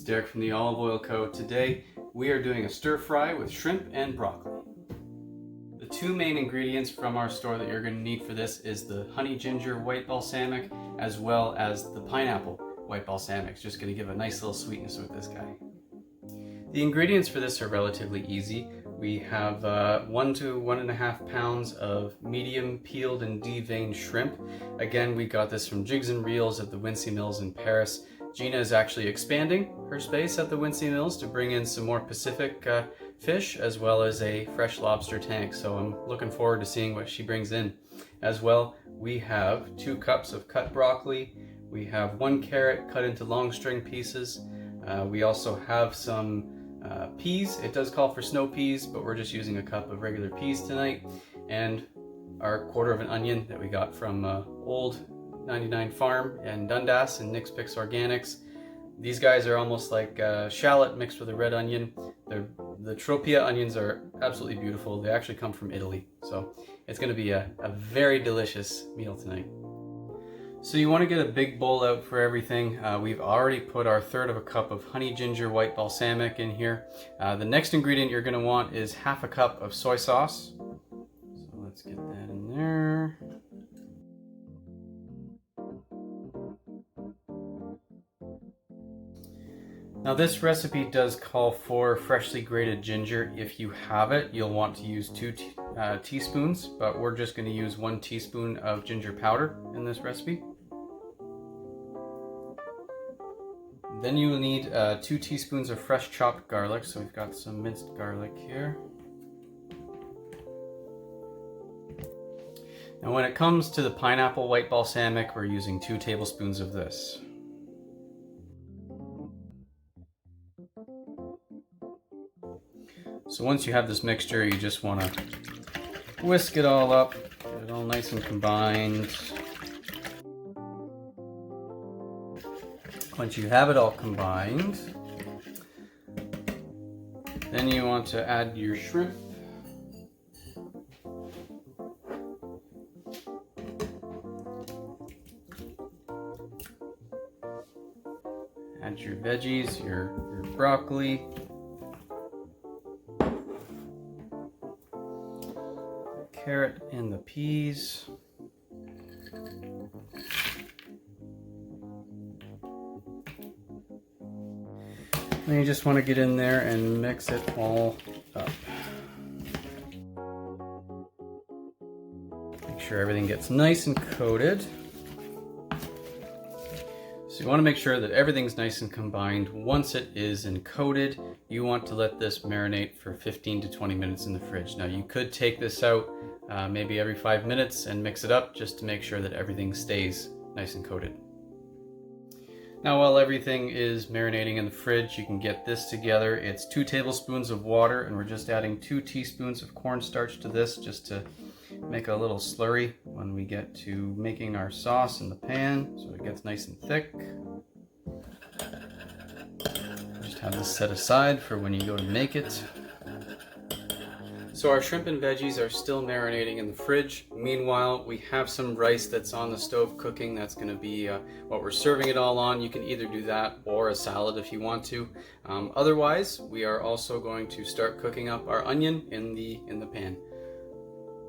Derek from the Olive Oil Co. Today we are doing a stir fry with shrimp and broccoli. The two main ingredients from our store that you're going to need for this is the honey ginger white balsamic as well as the pineapple white balsamic. It's just going to give a nice little sweetness with this guy. The ingredients for this are relatively easy. We have 1 to 1.5 pounds of medium peeled and deveined shrimp. Again, we got this from Jigs and Reels at the Wincy Mills in Paris. Gina is actually expanding her space at the Wincy Mills to bring in some more Pacific fish as well as a fresh lobster tank. So I'm looking forward to seeing what she brings in. As well, we have 2 cups of cut broccoli. We have 1 carrot cut into long string pieces. We also have some peas. It does call for snow peas, but we're just using a cup of regular peas tonight. And our 1/4 of an onion that we got from Old 99 Farm in Dundas and Nick's Picks Organics. These guys are almost like shallot mixed with a red onion. The Tropea onions are absolutely beautiful. They actually come from Italy. So it's going to be a very delicious meal tonight. So you want to get a big bowl out for everything. We've already put our 1/3 of a cup of honey ginger white balsamic in here. The next ingredient you're going to want is 1/2 cup of soy sauce. So let's get that in there. Now this recipe does call for freshly grated ginger. If you have it, you'll want to use 2 teaspoons, but we're just going to use 1 teaspoon of ginger powder in this recipe. Then you will need 2 teaspoons of fresh chopped garlic, so we've got some minced garlic here. Now when it comes to the pineapple white balsamic, we're using 2 tablespoons of this. So once you have this mixture, you just want to whisk it all up, get it all nice and combined. Once you have it all combined, then you want to add your shrimp. Add your veggies, your broccoli. Carrot and the peas. And you just want to get in there and mix it all up. Make sure everything gets nice and coated. So you want to make sure that everything's nice and combined. Once it is coated, you want to let this marinate for 15 to 20 minutes in the fridge. Now you could take this out maybe every 5 minutes and mix it up just to make sure that everything stays nice and coated. Now while everything is marinating in the fridge, you can get this together. It's 2 tablespoons of water, and we're just adding 2 teaspoons of cornstarch to this just to make a little slurry when we get to making our sauce in the pan, so it gets nice and thick. Just have this set aside for when you go to make it. So our shrimp and veggies are still marinating in the fridge. Meanwhile, we have some rice that's on the stove cooking. That's going to be what we're serving it all on. You can either do that or a salad if you want to. Otherwise, we are also going to start cooking up our onion in the pan.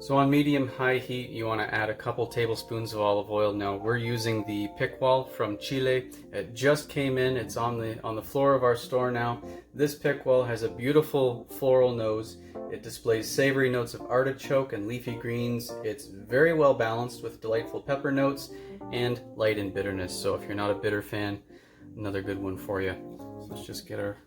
So on medium-high heat, you want to add a couple tablespoons of olive oil. Now we're using the Picual from Chile. It just came in. It's on the floor of our store now. This Picual has a beautiful floral nose. It displays savory notes of artichoke and leafy greens. It's very well balanced with delightful pepper notes and light in bitterness. So if you're not a bitter fan, another good one for you. So let's just get our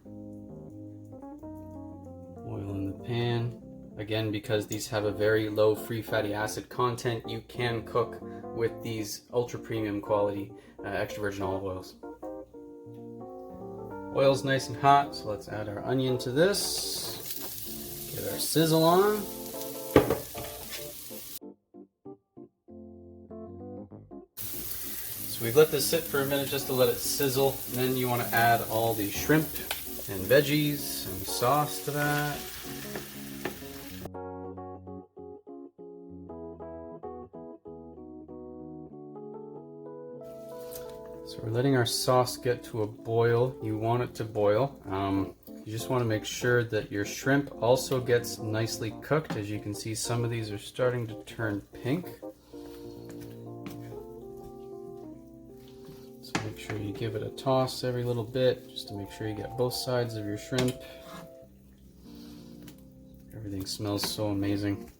oil in the pan. Again, because these have a very low free fatty acid content, you can cook with these ultra premium quality extra virgin olive oils. Oil's nice and hot, so let's add our onion to this. Get our sizzle on. So we've let this sit for a minute just to let it sizzle. And then you want to add all the shrimp and veggies and sauce to that. So we're We're letting our sauce get to a boil. You want it to boil. You just want to make sure that your shrimp also gets nicely cooked. As you can see, some of these are starting to turn pink. So make sure you give it a toss every little bit, just to make sure you get both sides of your shrimp. Everything smells so amazing.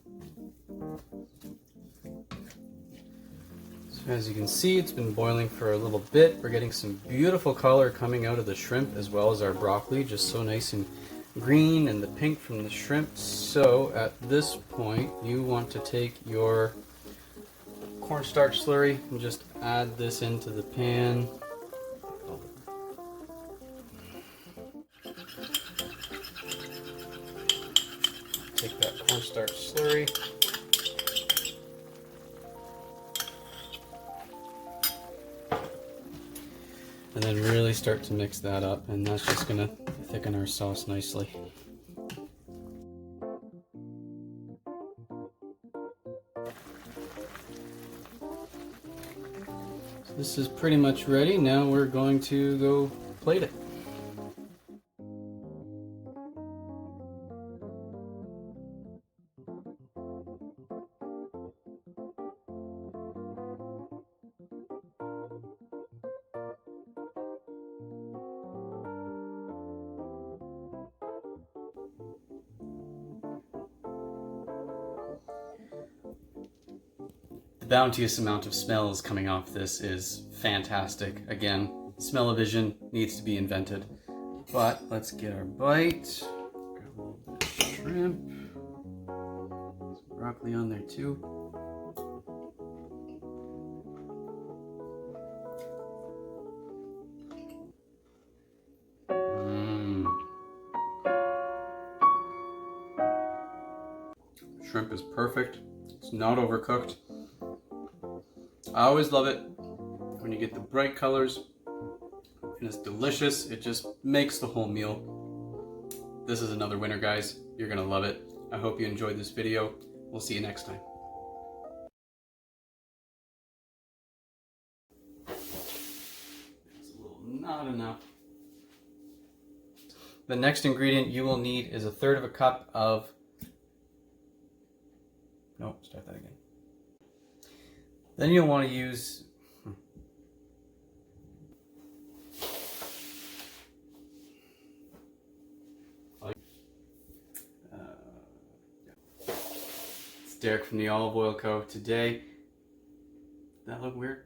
So as you can see, it's been boiling for a little bit. We're getting some beautiful color coming out of the shrimp as well as our broccoli, just so nice and green, and the pink from the shrimp. So at this point, you want to take your cornstarch slurry and just add this into the pan. Take that cornstarch slurry. And then really start to mix that up, and that's just gonna thicken our sauce nicely. So this is pretty much ready. Now we're going to go plate it. The bounteous amount of smells coming off this is fantastic. Again, smell-o-vision needs to be invented. But let's get our bite. Got a little bit of shrimp. Some broccoli on there too. Shrimp is perfect. It's not overcooked. I always love it when you get the bright colors and it's delicious. It just makes the whole meal. This is another winner, guys. You're gonna love it. I hope you enjoyed this video. We'll see you next time. It's a little not enough. The next ingredient you will need is 1/3 cup of start that again. Then you'll want to use it's Derek from the Olive Oil Co. Today, that look weird?